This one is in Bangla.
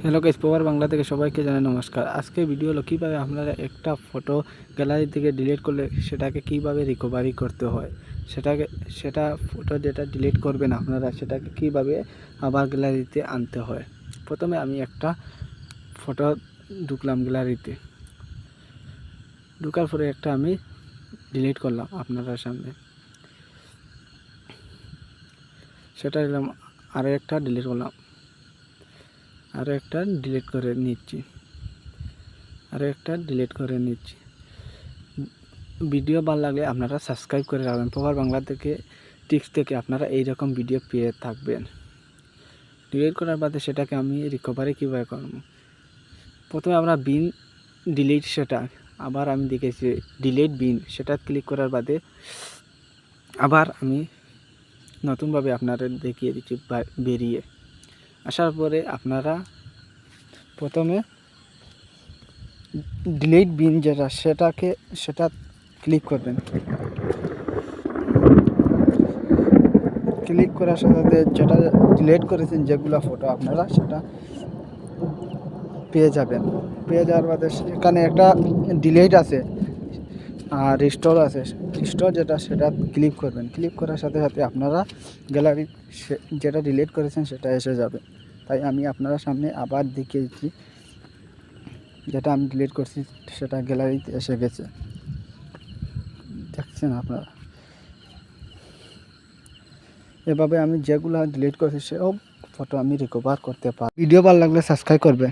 হ্যালো গাইস, পাওয়ার বাংলা থেকে সবাইকে জানাই নমস্কার। আজকে ভিডিও হলো কীভাবে আপনারা একটা ফটো গ্যালারি থেকে ডিলিট করলে সেটাকে কিভাবে রিকভারি করতে হয়, সেটা ফটো যেটা ডিলিট করবেন আপনারা সেটাকে কিভাবে আবার গ্যালারিতে আনতে হয়। প্রথমে আমি একটা ফটো ঢুকলাম গ্যালারিতে, ঢুকার পরে একটা আমি ডিলিট করলাম আপনাদের সামনে। সেটা দিলাম, আরও একটা ডিলিট করলাম, আরও একটা ডিলিট করে নিচ্ছি। ভিডিও ভালো লাগলে আপনারা সাবস্ক্রাইব করে রাখবেন। পাওয়ার বাংলা থেকে টিপস থেকে আপনারা এইরকম ভিডিও পেয়ে থাকবেন। ডিলিট করার বাদে সেটাকে আমি রিকভারি কীভাবে করব, প্রথমে আমরা বিন ডিলিট, সেটা আবার আমি দেখেছি ডিলিট বিন, সেটা ক্লিক করার বাদে আবার আমি নতুনভাবে আপনাদের দেখিয়ে দিচ্ছি। বেরিয়ে আসার পরে আপনারা প্রথমে ডিলিট বিন যেটা সেটা ক্লিক করবেন। ক্লিক করার সাথে যেটা ডিলিট করেছেন যেগুলো ফটো আপনারা সেটা পেয়ে যাবেন। পেয়ে যাওয়ার বাদে এখানে একটা ডিলিট আছে আর রিস্টোর আছে। রিস্টোর সেটা ক্লিক করবেন। ক্লিক করার সাথে সাথে আপনারা গ্যালারি যেটা ডিলিট করেছেন সেটা এসে যাবে। তাই আমি আপনারা সামনে আবার দেখিয়েছি, যেটা আমি ডিলিট করছি সেটা গ্যালারিতে এসে গেছে, দেখছেন আপনারা। এভাবে আমি যেগুলো ডিলিট করেছি সব ফটো আমি রিকভার করতে পারি। ভিডিও ভালো লাগলে সাবস্ক্রাইব করবেন।